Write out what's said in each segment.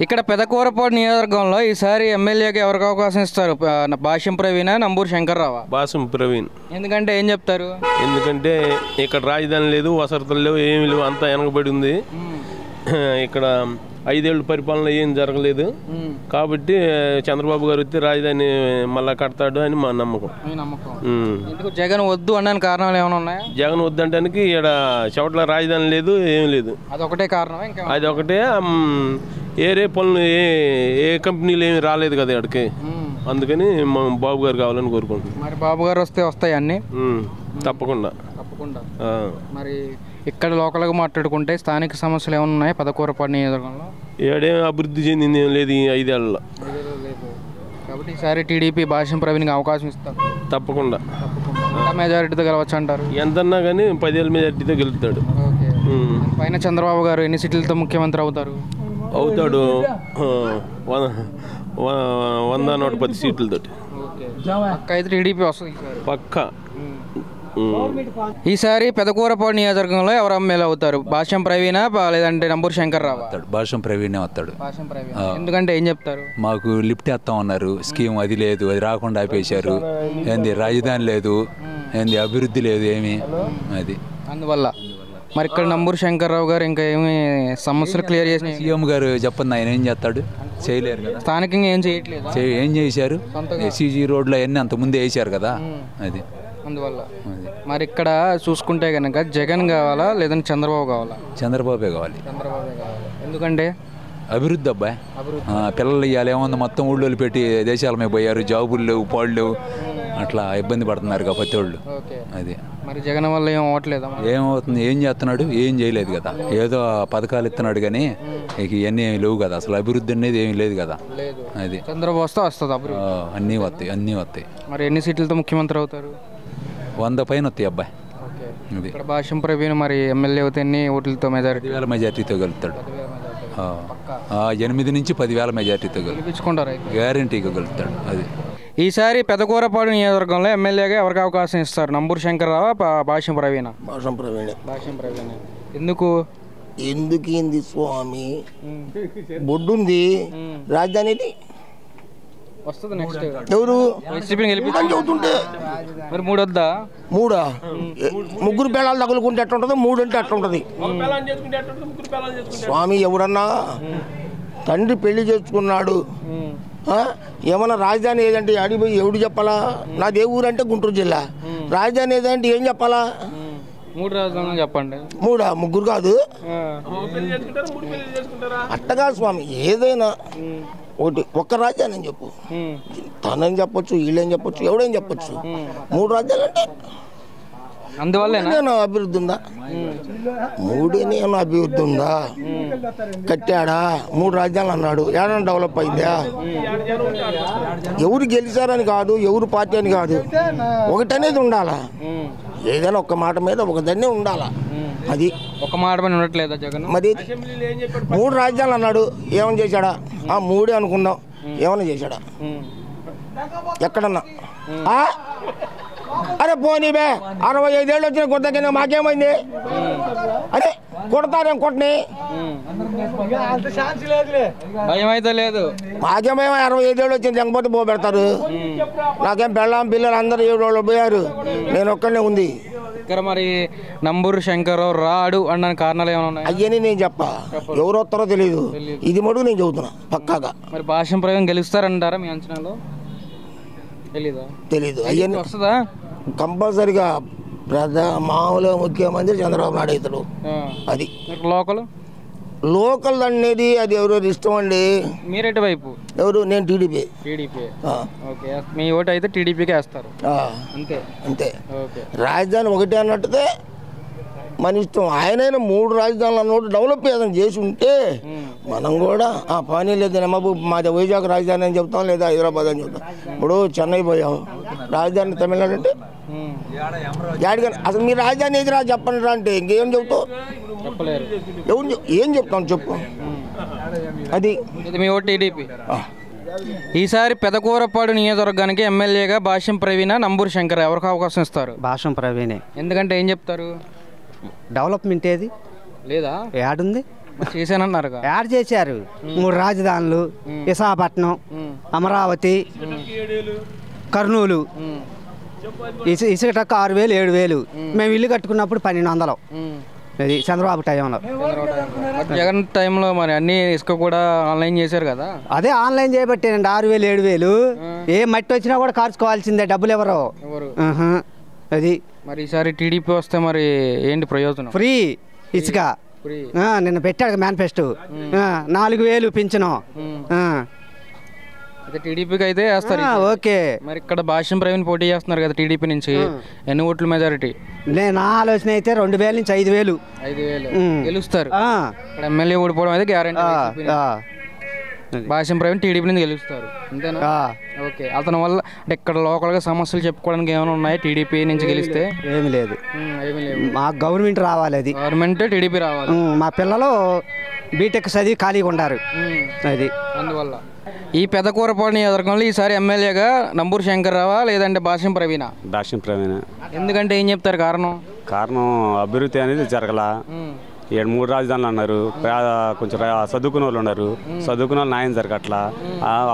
ఇక్కడ పెదకూరపాడు నియోజకవర్గంలో ఈసారి ఎమ్మెల్యేకి ఎవరికి అవకాశం ఇస్తారు? భాష్యం ప్రవీణ్, నంబూరు శంకర్రావు? భాష్యం ప్రవీణ్. ఎందుకంటే ఏం చెప్తారు? ఎందుకంటే ఇక్కడ రాజధాని లేదు, వసతులు లేవు, ఏమి లేవు, అంతా వెనకబడి ఉంది. ఇక్కడ 5 ఏళ్ళు పరిపాలన ఏం జరగలేదు కాబట్టి చంద్రబాబు గారు వస్తే రాజధాని మళ్ళా కడతాడు అని మా నమ్మకం. జగన్ వద్దు అనడానికి కారణాలు ఏమైనా ఉన్నాయా? జగన్ వద్దంటానికి ఇక్కడ చోట్ల రాజధాని లేదు, ఏం లేదు. అదొకటే కారణం? అది ఒకటే. ఏరే పనులు ఏ కంపెనీలు ఏమి రాలేదు కదా ఇక్కడికి, అందుకని మా బాబు గారు కావాలని కోరుకుంటున్నాం. మరి బాబు గారు వస్తాయి అన్ని తప్పకుండా. మరి ఇక్కడ లోకల్గా మాట్లాడుకుంటే స్థానిక సమస్యలు ఏమైనా ఉన్నాయి పెదకూరపాడు నియోజకవర్గంలో? ఏడేం అభివృద్ధి చెందింది ఏం లేదు ఈ 5 ఏళ్ళలో. కాబట్టి ఈసారి టీడీపీ భాష్యం ప్రవీణ్కి అవకాశం ఇస్తారు. తప్పకుండా. మెజారిటీతో గెలవచ్చు అంటారు? ఎంతన్నా కానీ 10 ఏళ్ళ మెజారిటీతో గెలుస్తాడు. పైన చంద్రబాబు గారు ఎన్ని సీట్లతో ముఖ్యమంత్రి అవుతారు? అవుతాడు 100-110 సీట్లతో అయితే టీడీపీ వస్తుంది పక్కా. ఈసారి పెదకూరపాడు నియోజకవర్గంలో ఎవరు ఎమ్మెల్యే అవుతారు? భాష్యం ప్రవీణ్ లేదంటే నంబూరు శంకర్రావు? భాష్యం ప్రవీణ్ వస్తాడు. ఎందుకంటే ఏం చెప్తారు? మాకు లిఫ్ట్ వేస్తాం అన్నారు, స్కీమ్ అది లేదు, అది రాకుండా ఆపేశారు. ఏంది రాజధాని లేదు, ఏంది అభివృద్ధి లేదు, ఏమి అది అందువల్ల. మరి ఇక్కడ నంబూరు శంకర్రావు గారు ఇంకా ఏమి సమస్యలు క్లియర్ చేసిన సీఎం గారు చెప్పండి, ఆయన ఏం చేస్తాడు? చేయలేరు కదా. స్థానికంగా ఏం చేయట్లేదు. ఏం చేశారు? ఎస్సీజీ రోడ్లు అవన్నీ అంత ముందే వేసారు కదా, అది అందువల్ల. మరి ఇక్కడ చూసుకుంటే కనుక జగన్ కావాలా లేదంటే చంద్రబాబు కావాలా? చంద్రబాబే కావాలి. ఎందుకంటే అభివృద్ధి అబ్బాయి. పిల్లలు ఇవ్వాలి ఏముంది, మొత్తం ఊళ్ళో పెట్టి దేశాల మీద పోయారు, జాబులు లేవు, పాళ్ళు అట్లా ఇబ్బంది పడుతున్నారు కాబట్టి వాళ్ళు. అది మరి జగన్ వల్ల ఏం అవ్వట్లేదా? ఏమవుతుంది? ఏం చేస్తున్నాడు? ఏం చేయలేదు కదా. ఏదో పథకాలు ఇస్తున్నాడు కానీ ఇవన్నీ ఏమి లేవు కదా, అసలు అభివృద్ధి అనేది ఏమి లేదు కదా. అది చంద్రబాబు వస్తుంది అన్నీ వస్తాయి. మరి ఎన్ని సీట్లతో ముఖ్యమంత్రి అవుతారు? 100 పైన వస్తాయి అబ్బాయి. ఇక్కడ భాష్యం ప్రవీణ్ మరి ఎమ్మెల్యే అవుతే ఎన్ని ఓట్లతో మెజారిటీ? 10,000 మెజారిటీతో గెలుస్తాడు. 8 నుంచి 10,000 మెజారిటీతో గెలిపించుకుంటారు, గ్యారంటీగా గెలుస్తాడు. అది ఈసారి పెదకూరపాడు నియోజకవర్గంలో ఎమ్మెల్యేగా ఎవరికి అవకాశం ఇస్తారు? నంబూరు శంకర్రావు, భాష్యం ప్రవీణ్? భాష్యం ప్రవీణ్. ఎందుకు స్వామి బొడ్డుంది రాజధాని వస్తుంది నెక్స్ట్ ఎవరు చెబుతుంటే మరి 3 వద్దా? 3 ముగ్గురు పిల్లలు తగులుకుంటే ఎట్లుంటుంది, 3 అంటే ఎట్లుంటుంది స్వామి? ఎవరన్నా తండ్రి పెళ్లి చేసుకున్నాడు, ఏమన్నా రాజధాని ఏదంటే ఆడిపోయి ఎవడు చెప్పాలా? నాది ఏ ఊరు అంటే గుంటూరు జిల్లా. రాజధాని ఏదంటే ఏం చెప్పాలా? 3 రాజధానులు చెప్పండి. 3 ముగ్గురు కాదు, అట్టగా స్వామి. ఏదైనా ఒకటి ఒక్క రాజధాని అని చెప్పు, తనని చెప్పొచ్చు, వీళ్ళని చెప్పొచ్చు, ఎవడని చెప్పొచ్చు. 3 రాజ్యాలు అంటే అందువల్ల అభివృద్ధి ఉందా? 3 అభివృద్ధి ఉందా? కట్టాడా? 3 రాజ్యాలు అన్నాడు, ఏడన్నా డెవలప్ అయిందా? ఎవరు గెలిచారని కాదు, ఎవరు పార్టీ అని కాదు, ఒకటనేది ఉండాలా. ఏదైనా ఒక్క మాట మీద ఒకదాన్నే ఉండాలా. అది ఒక మాట మీద ఉండట్లేదా జగన్? మరి 3 రాజ్యాలు అన్నాడు, ఏమని చేశాడా? 3 అనుకుందాం, ఏమన్నా చేశాడా ఎక్కడన్నా? అరే పోనీబే, 65 ఏళ్ళు వచ్చిన కొత్తగా మాకేమైంది? అరే కొడతారేం కొట్టని, భయం అయితే లేదు మాకేమేమో. 65 ఏళ్ళు వచ్చింది జంగపోతే పోబెడతారు. నాకేం పెళ్ళాం పిల్లలు అందరూ 7 వాళ్ళు పోయారు, నేను ఒక్కడనే ఉంది. ఇక్కడ మరి నంబూరు శంకర్రావు రాడు అనడానికి కారణాలు ఏమైనా ఉన్నాయి? అయ్యని నేను ఎవరు వస్తారో తెలియదు, ఇది మడుగు నేను చెబుతున్నా పక్కాగా. మరి భాష్యం ప్రయోగం గెలుస్తారంటారా మీ అంచనాలో? తెలీదు. అయ్యని వస్తుందా? కంపల్సరిగా మామూలుగా ముఖ్యమంత్రి చంద్రబాబు నాయుడు అవుతాడు. అది లోకల్ అనేది అది ఎవరో ఇష్టం అండి. మీరెటు వైపు? ఎవరు? నేను టీడీపీ. మీ ఓటు అయితే టీడీపీకే వేస్తారు అంతే. రాజధాని ఒకటే అన్నట్టుదే మన ఇష్టం. ఆయనైనా 3 రాజధానులు అన్నోటు డెవలప్ ఏదైనా చేసి ఉంటే మనం కూడా పని లేదు, మాది వైజాగ్ రాజధాని అని చెప్తాం, లేదా హైదరాబాద్ అని చెప్తాం. ఇప్పుడు చెన్నై పోయావు, రాజధాని తమిళనాడు అంటే యాడిగా అసలు మీ రాజధాని ఏది రా చెప్పండి రా అంటే ఇంకేం చెప్తావు? ఎవరు ఏం చెప్తాను చెప్పు. అది మీ ఓటు టీడీపీ. ఈసారి పెదకూరపాడు నియోజకవర్గానికి ఎమ్మెల్యేగా భాష్యం ప్రవీణ్, నంబూరు శంకర్ ఎవరికి అవకాశం ఇస్తారు? భాష్యం ప్రవీణే. ఎందుకంటే ఏం చెప్తారు? డెవలప్మెంట్ ఏది లేదా? యాడుంది? చేశానన్నారు. యాడ్ చేశారు 3 రాజధానులు, విశాఖపట్నం, అమరావతి, కర్నూలు. ఇసుక టక్క 6,000 7,000. మేము ఇల్లు కట్టుకున్నప్పుడు 1,200. అది చంద్రబాబు టైంలో. జగన్ టైంలో మరి అన్ని ఇసుక కూడా ఆన్లైన్ చేశారు కదా. అదే ఆన్లైన్ చేయబట్టేనండి 6,000 7,000. ఏ మట్టి వచ్చినా కూడా కార్చుకోవాల్సిందే, డబ్బులు ఎవరు. అది మరి ఈసారి టీడీపీ వస్తే మరి ఏంటి ప్రయోజనం? ఫ్రీ ఇసుక. నిన్న పెట్టాడు మేనిఫెస్టో. 4,000 పింఛను. టీడీపీకి అయితే వేస్తారు. ఓకే. మరి ఇక్కడ భాష్యం ప్రవీణ్ పోటీ చేస్తున్నారు కదా టీడీపీ నుంచి, ఎన్ని ఓట్ల మెజారిటీ? నా ఆలోచన అయితే 2,000 నుంచి 5,000 గెలుస్తారు. ఇక్కడ ఎమ్మెల్యే ఓడిపోవడం అయితే గ్యారెంటీ. భాష్యం ప్రవీణ్ టీడీపీ నుంచి గెలుస్తారు అంతేనా? ఓకే. అతని వల్ల అంటే ఇక్కడ లోకల్గా సమస్యలు చెప్పుకోవడానికి ఏమైనా ఉన్నాయా టీడీపీ నుంచి గెలిస్తే? ఏమి లేదు. మాకు గవర్నమెంట్ రావాలి. అది గవర్నమెంట్ టీడీపీ రావాలి. మా పిల్లలు బీటెక్ చదివి ఖాళీగా ఉండారు. అది అందువల్ల ఈ పెదకూరపాడు నియోజకవర్గంలో ఈసారి ఎమ్మెల్యేగా నంబూరు శంకర్రావా లేదంటే భాష్యం ప్రవీణ? భాష్యం ప్రవీణ. ఎందుకంటే ఏం చెప్తారు కారణం? అభివృద్ధి అనేది జరగల. 3 రాజధానులు అన్నారు. కొంచెం చదువుకున్న వాళ్ళు ఉన్నారు, చదువుకున్న వాళ్ళు న్యాయం జరగట్లా.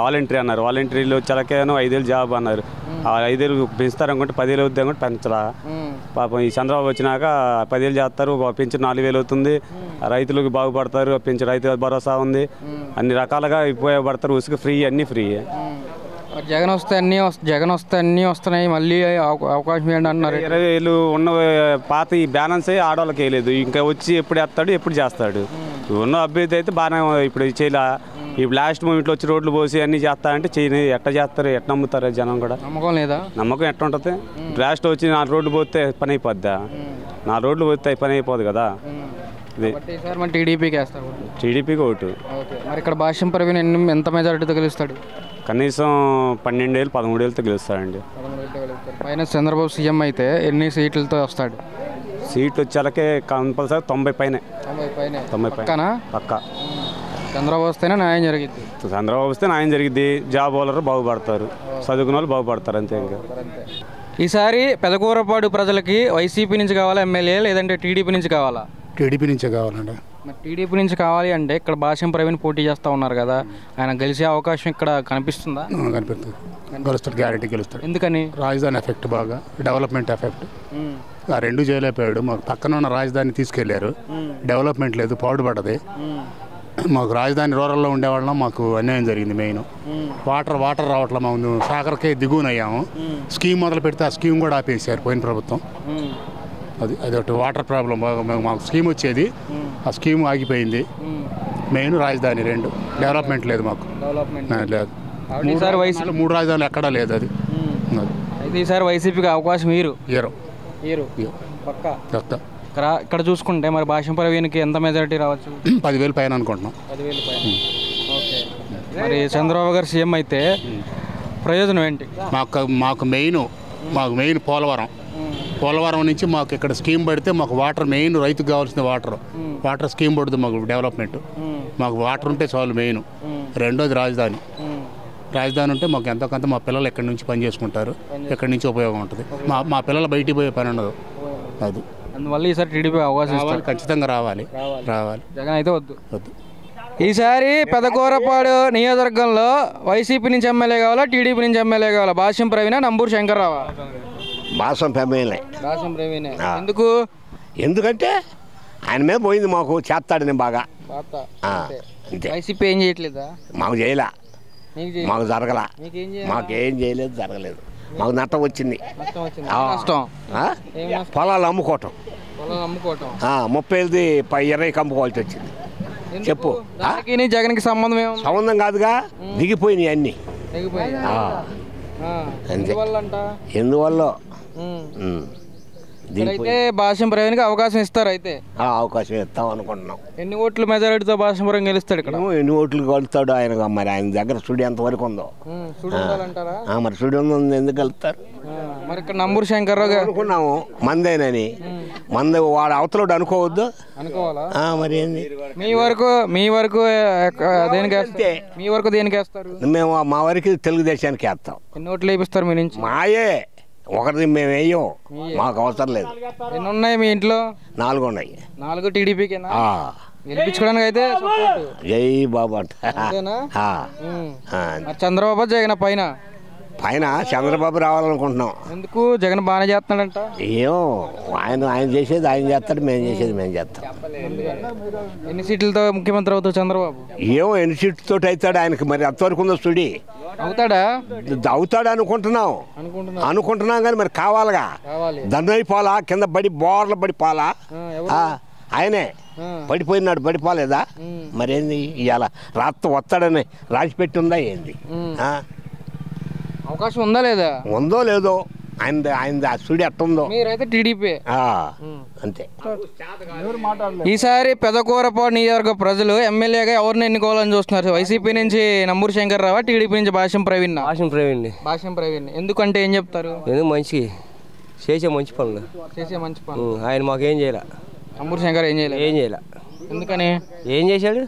వాలంటరీ అన్నారు, వాలంటరీలో చలకేనో 5,000 జాబ్ అన్నారు. 5,000 పెంచుతారనుకుంటే 10,000 అవుద్ది అనుకుంటే పెంచలా. పాపం ఈ చంద్రబాబు వచ్చినాక 10,000 చేస్తారు, పెంచి 4,000 అవుతుంది. రైతులకు బాగుపడతారు, పెంచి రైతు భరోసా ఉంది, అన్ని రకాలుగా ఉపయోగపడతారు. ఉసుక ఫ్రీ, అన్నీ ఫ్రీ. జగన్ వస్తే అన్నీ వస్తున్నాయి, మళ్ళీ అవకాశం ఏంటి అంటున్నారు. 20,000 ఉన్న పాత ఈ బ్యాలెన్స్ ఆడవాళ్ళకి వేయలేదు. ఇంకా వచ్చి ఎప్పుడు వేస్తాడు, ఎప్పుడు చేస్తాడు. ఉన్న అభ్యర్థి అయితే బాగానే ఇప్పుడు చేయలే. ఇప్పుడు లాస్ట్ మూమెంట్లో వచ్చి రోడ్లు పోసి అన్నీ చేస్తారంటే చేయని ఎట్లా చేస్తారు, ఎట్లా నమ్ముతారు జనం కూడా? నమ్మకం లేదా? నమ్మకం ఎట్లా ఉంటుంది? లాస్ట్ వచ్చి 4 రోడ్లు పోతే పని అయిపోద్దా? 4 రోడ్లు పోతే పని అయిపోదు కదా. టీడీపీకి ఓటు. మరి ఇక్కడ భాష్యం ప్రవీణ్ ఎంత మెజారిటీతో గెలుస్తాడు? కనీసం 12,000 13,000తో గెలుస్తాడండి. పైన చంద్రబాబు సీఎం అయితే ఎన్ని సీట్లతో వస్తాడు? సీట్లు వచ్చేలకే కంపల్సరీ 90 పైన. 90 పక్కా. చంద్రబాబు వస్తేనే న్యాయం జరిగింది. చంద్రబాబు వస్తే న్యాయం జరిగింది. జాబ్ వాళ్ళు బాగుపడతారు, చదువుకున్న వాళ్ళు బాగుపడతారు, అంతే. ఇంకా ఈసారి పెదకూరపాడు ప్రజలకి వైసీపీ నుంచి కావాలా ఎమ్మెల్యే లేదంటే టీడీపీ నుంచి కావాలా? టీడీపీ నుంచే కావాలండి. మరి టీడీపీ నుంచి కావాలి అంటే ఇక్కడ భాష్యం ప్రవీణ్ పోటీ చేస్తూ ఉన్నారు కదా, ఆయన గెలిచే అవకాశం ఇక్కడ కనిపిస్తుందా? కనిపిస్తుంది. గెలుస్తాడు, గ్యారెంటీ గెలుస్తాడు. ఎందుకని? రాజధాని ఎఫెక్ట్, బాగా డెవలప్మెంట్ ఎఫెక్ట్. ఆ 2 చేయలేకపోయాడు. మాకు పక్కన ఉన్న రాజధాని తీసుకెళ్లారు, డెవలప్మెంట్ లేదు, పాడుపడ్డది. మాకు రాజధాని రూరల్లో ఉండేవాళ్ళం, మాకు అన్యాయం జరిగింది. మెయిన్ వాటర్ రావట్లే. మేము సాగర్కే దిగువనయ్యాము. స్కీమ్ మొదలు పెడితే ఆ స్కీమ్ కూడా ఆపేసారు పోయిన ప్రభుత్వం. అది ఒకటి వాటర్ ప్రాబ్లం. మాకు స్కీమ్ వచ్చేది, ఆ స్కీమ్ ఆగిపోయింది. మెయిన్ రాజధాని 2 డెవలప్మెంట్ లేదు మాకు. లేదు. 3 రాజధానులు ఎక్కడా లేదు. అది ఈసారి వైసీపీకి అవకాశం ఇక్కడ చూసుకుంటే మరి భాష్యం ప్రవీణ్కి ఎంత మెజారిటీ రావచ్చు? 10,000 పైన అనుకుంటున్నాం. 10,000 పైన. మరి చంద్రబాబు గారు సీఎం అయితే ప్రయోజనం ఏంటి? మాకు మెయిన్ పోలవరం నుంచి మాకు ఇక్కడ స్కీమ్ పడితే మాకు వాటర్ మెయిన్, రైతుకు కావాల్సిన వాటర్ స్కీమ్ పడుతుంది మాకు. డెవలప్మెంట్ మాకు వాటర్ ఉంటే చాలు మెయిన్. రెండోది రాజధాని ఉంటే మాకు ఎంతో కొంత మా పిల్లలు ఎక్కడి నుంచి పని చేసుకుంటారు, ఎక్కడి నుంచి ఉపయోగం ఉంటుంది. మా పిల్లలు బయటికి పోయే పని ఉండదు. అది అందువల్ల ఈసారి టీడీపీ అవకాశం ఖచ్చితంగా రావాలి. జగన్ అయితే వద్దు. ఈసారి పెదకూరపాడు నియోజకవర్గంలో వైసీపీ నుంచి ఎమ్మెల్యే కావాలా టీడీపీ నుంచి ఎమ్మెల్యే కావాలా? భాష్యం ప్రవీణ నంబూరు శంకర్రావా? భాష్యం ప్రవీణే. ఎందుకు? ఎందుకంటే ఆయన మీద పోయింది, మాకు చేస్తాడు. నేను బాగా వైసీపీ ఏం చేయట్లేదా? మాకు చేయలే, మాకు జరగలా. మాకేం చేయలేదు, జరగలేదు. మాకు నష్టం వచ్చింది. పొలాలు అమ్ముకోవటం 30,000ది 20 అమ్ముకోవాల్సి వచ్చింది. చెప్పు. జగన్కి సంబంధం కాదుగా, దిగిపోయినాయి అన్నీ. ఎందువల్ల భాష్యం ప్రవీణ్కి అవకాశం ఇస్తారు. అయితే అవకాశం ఇస్తాం అనుకుంటున్నాం. ఎన్ని ఓట్లు మెజారిటీతో భాష్యం ప్రవీణ్ గెలుస్తాడు? ఇక్కడ ఎన్ని ఓట్లు కలుస్తాడు ఆయన? మరి ఆయన దగ్గర స్టూడియో ఎంత వరకు ఉందో. మరి స్టూడియో ఉంది, ఎందుకు కలుస్తారు? మరి ఇక్కడ నంబూరు శంకర్రావు అనుకున్నాము మందేనని. మంది వాడు అవతలోడు అనుకోవద్దు. మరి ఏంది? మీ వరకు దేనికి వేస్తారు? మేము మా వరకు తెలుగుదేశానికి వేస్తాం. ఎన్ని ఓట్లు వేపిస్తారు మీ నుంచి? మాయే ఒకటి మేము వేయం, మాకు అవసరం లేదు. ఎన్ని ఉన్నాయి మీ ఇంట్లో? 4 ఉన్నాయి. 4 టీడీపీకి. గెలిపించుకోవడానికి అయితే support. జై బాబు అంట అంతేనా? ఆ. ఆ. మరి చంద్రబాబు జగన్ పైన పైన చంద్రబాబు రావాలనుకుంటున్నాం. ఎందుకు జగన్ బాగానే చేస్తున్నాడంట? ఏమో ఆయన చేసేది ఆయన చేస్తాడు, మేము చేసేది మేము చేస్తాం. ఎన్ని సీట్లతో ముఖ్యమంత్రి అవుతాడు చంద్రబాబు? ఏమో ఎన్ని సీట్లతో అవుతాడు ఆయనకి, మరి అంతవరకు ఉందో స్టడీ అవుతాడా? అవుతాడు అనుకుంటున్నాం కానీ మరి కావాలిగా. దండైపోలా కింద బడి బోర్ల పడిపోలా, ఆయనే పడిపోయినాడు, పడిపోలేదా? మరేంది ఇవాళ రాత్రి వస్తాడని రాసిపెట్టి ఉందా ఏంది? అవకాశం ఉందా లేదా? ఉందో లేదో ఆయన స్టడీ అట్టుందో. మీరైతే టీడీపీ అంతే. ఈసారి పెదకూరపాడు నియోజకవర్గ ప్రజలు ఎమ్మెల్యేగా ఎవరిని ఎన్నుకోవాలని చూస్తున్నారు? వైసీపీ నుంచి నంబూరు శంకర్రావా, టీడీపీ నుంచి భాష్యం ప్రవీణ్? భాష్యం ప్రవీణ్. ఎందుకంటే ఏం చెప్తారు? మంచి చేసే మంచి పనులు ఆయన మాకేం చేయాల. నంబూరు శంకర్ ఏం చేయలే. ఎందుకని? ఏం చేశాడు?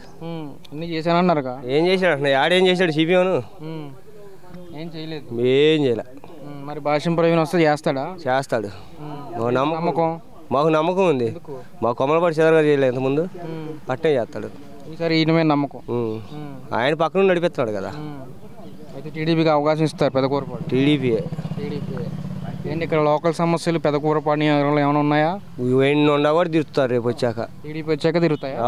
అన్ని చేశానన్నారు. ఏం చేశాడు? ఆడేం చేశాడు? సిపిఎం ఏం చేయలేదు. ఏం చేయలే. మరి భాష్యం ప్రవీణ్ వస్తే చేస్తాడు. నమ్మకం మాకు నమ్మకం ఉంది. మా కొమ్మలపాటి చంద్ర గారు చేయలేదు ఇంతకుముందు, అట్నే చేస్తాడు ఈసారి. ఈయన మీద నమ్మకం. ఆయన పక్కన నడిపిస్తున్నాడు కదా. అయితే టీడీపీకి అవకాశం ఇస్తారు పెదకూరపాడు? టీడీపీ. ఏంటి ఇక్కడ లోకల్ సమస్యలు పెదకూరపాడు నియోజకవర్గంలో ఏమైనా ఉన్నాయా? ఎన్ని ఉన్నా కూడా తిరుగుతారు రేపు వచ్చాక. టీడీపీ వచ్చాక తిరుగుతాయా?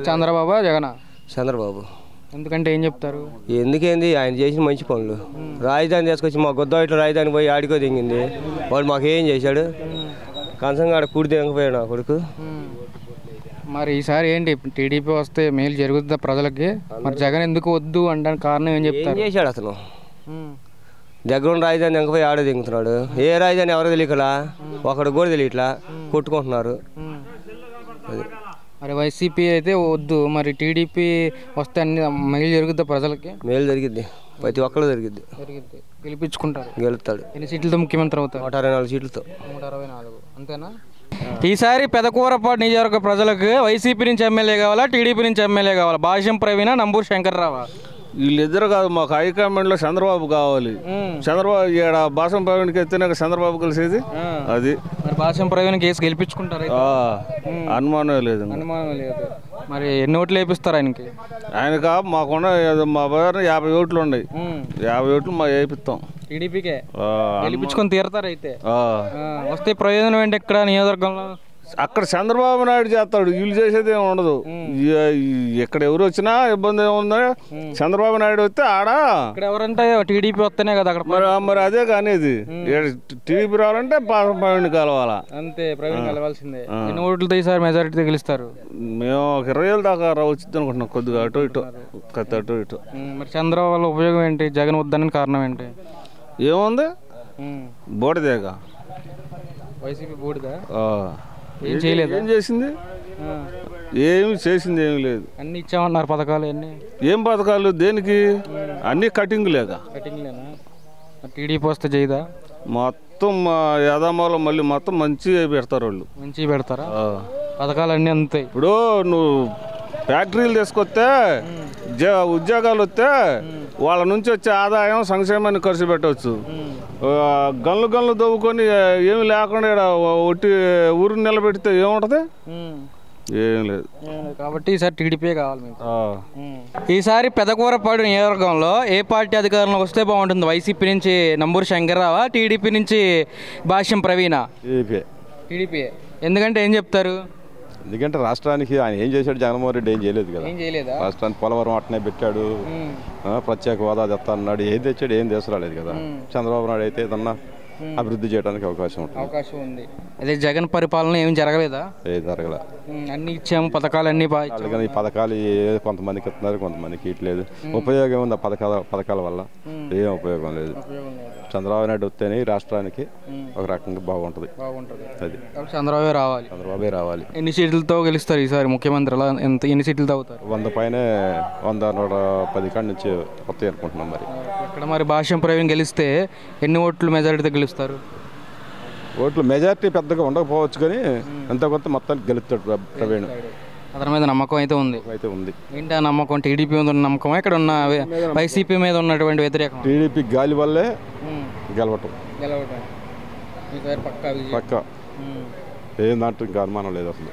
చంద్రబాబు జగన్? చంద్రబాబు. ఎందుకంటే ఏం చెప్తారు? ఎందుకేంది ఆయన చేసిన మంచి పనులు. రాజధాని తీసుకొచ్చి మా గొద్దాయిట్లో రాజధాని పోయి ఆడికో దిగింది. వాడు మాకేం చేశాడు? కంచంగా ఆడ కూడి దిగకపోయాడు నా కొడుకు. మరి ఈసారి ఏంటి టీడీపీ వస్తే మేలు జరుగుతుందా ప్రజలకి? మరి జగన్ ఎందుకు వద్దు అనడానికి కారణం ఏం చెప్తారు? ఏం చేశాడు అతను? దగ్గర ఉన్న రాజధాని దిగకపోయి ఆడ దిగుతున్నాడు. ఏ రాజధాని ఎవరో తెలియకలా, ఒకడు కూడా తెలియట్లా, కొట్టుకుంటున్నారు. అది మరి వైసీపీ అయితే వద్దు, మరి టీడీపీ వస్తే అన్ని మేలు జరుగుద్దా ప్రజలకి? మేలు జరిగిద్ది, ప్రతి ఒక్కరు జరిగిద్ది. గెలిపించుకుంటారు, గెలుస్తాడు. ఎన్ని సీట్లతో ముఖ్యమంత్రి అవుతారు? 164 సీట్లతో. 164. అంతేనా? ఈసారి పెదకూరపాడు నియోజకవర్గ ప్రజలకు వైసీపీ నుంచి ఎమ్మెల్యే కావాలా, టీడీపీ నుంచి ఎమ్మెల్యే కావాలా? భాష్యం ప్రవీణ, నంబూరు శంకర్రావా? వీళ్ళిద్దరు కాదు, మాకు హైకమాండ్లో చంద్రబాబు కావాలి. చంద్రబాబు ఇక్కడ భాషం ప్రవీణ్కి ఎత్తే చంద్రబాబు కలిసేది అది. మరి భాషం ప్రవీణ్ కేసు గెలిపించుకుంటారు? అనుమానం లేదు. మరి ఎన్ని ఓట్లు వేపిస్తారు ఆయనకి? ఆయనకా మాకున్న మా దగ్గర 50 ఓట్లు ఉన్నాయి. 50 ఓట్లు మా వేపిస్తాం టీడీపీకే. గెలిపించుకొని తీరతారు. అయితే వస్తే ప్రయోజనం ఏంటి ఇక్కడ నియోజకవర్గంలో? అక్కడ చంద్రబాబు నాయుడు చేస్తాడు, వీళ్ళు చేసేది ఏమి ఉండదు. ఇక్కడ ఎవరు వచ్చినా ఇబ్బంది ఏముందో, చంద్రబాబు నాయుడు వస్తే ఆడ ఇక్కడ ఎవరంటే టీడీపీ వస్తేనే కదా అక్కడ. మరి అదే కానేది. టీడీపీ రావాలంటే ప్రవీణ్ కలవాలా అంతే. ప్రవీణ్ కలవాల్సిందే. ఎన్ని ఓట్లతో ఈసారి మెజారిటీతో గెలుస్తారు? మేము 20,000 దాకా వచ్చింది అనుకుంటున్నాం. కొద్దిగా అటు ఇటు. మరి చంద్రబాబు వల్ల ఉపయోగం ఏంటి? జగన్ వద్దని కారణం ఏంటి? ఏముంది? బోడిదేగా. వైసీపీ బోడిదా? ఏం చేయలేదు. ఏం చేసింది? ఏమి చేసింది ఏమి లేదు. అన్ని ఇచ్చామన్నారు పథకాలు. అన్ని ఏం పథకాలు? దేనికి? అన్ని కటింగ్ లేక. టీడీపీ వస్తే చేయదా? మొత్తం యాదమాలో మళ్ళీ మొత్తం మంచిగా పెడతారు వాళ్ళు. మంచిగా పెడతారా? పథకాలు అన్నీ అంతే. ఇప్పుడు నువ్వు ఫ్యాక్టరీలు తీసుకొస్తే ఉద్యోగాలు వస్తే వాళ్ళ నుంచి వచ్చే ఆదాయం సంక్షేమాన్ని ఖర్చు పెట్టవచ్చు. గన్లు దవ్వుకొని ఏమి లేకుండా ఒట్టి ఊరిని నిలబెడితే ఏముంటది? ఏం లేదు. కాబట్టి ఈసారి టీడీపీ కావాలి మీకు. ఈసారి పెదకూరపాడు నియోజకవర్గంలో ఏ పార్టీ అధికారంలో వస్తే బాగుంటుంది? వైసీపీ నుంచి నంబూరు శంకర్రావా, టీడీపీ నుంచి భాష్యం ప్రవీణ? టీడీపీ. ఎందుకంటే ఏం చెప్తారు? ఎందుకంటే రాష్ట్రానికి ఆయన ఏం చేశాడు? జగన్మోహన్ రెడ్డి ఏం చేయలేదు కదా. రాష్ట్రానికి పోలవరం అట్నే పెట్టాడు, ప్రత్యేక హోదా తెస్తా అన్నాడు. ఏం తెచ్చాడు? ఏం తీసుకురాలేదు కదా. చంద్రబాబు నాయుడు అయితే ఏదన్నా అభివృద్ధి చేయడానికి అవకాశం ఉంది. అదే జగన్ పరిపాలన ఏం జరగలేదా? ఏం జరగలే. అన్ని ఇచ్చాము, పథకాలు అన్ని బాగా. ఈ పథకాలు కొంతమందికి ఇస్తున్నారు, కొంతమందికి ఇట్లేదు. ఉపయోగం ఉంది పథకాల వల్ల? ఏం ఉపయోగం లేదు. చంద్రబాబు నాయుడు వస్తేనే రాష్ట్రానికి ఒక రకంగా బాగుంటుంది. అది చంద్రబాబే రావాలి. ఎన్ని సీట్లతో గెలుస్తారు ఈసారి ముఖ్యమంత్రి? ఎన్ని సీట్లతో అవుతారు? 100 పైనే, 100-110 కాడి నుంచి వస్తాయి అనుకుంటున్నాం. మరి ఇక్కడ మరి భాష్యం ప్రవీణ్ గెలిస్తే ఎన్ని ఓట్లు మెజారిటీతో గెలుస్తారు? ఓట్లు మెజారిటీ పెద్దగా ఉండకపోవచ్చు, కానీ ఎంత కొంత మొత్తానికి గెలుస్తాడు ప్రవీణ్. అతని మీద నమ్మకం అయితే ఉంది. ఏంటి ఆ నమ్మకం? టీడీపీ మీద ఉన్న నమ్మకం, ఇక్కడ ఉన్న వైసీపీ మీద ఉన్నటువంటి వ్యతిరేకం? టీడీపీ గాలి వల్లే గెలవటం పక్క. ఏం దాంట్లో ఇంకా అనుమానం లేదు అసలు.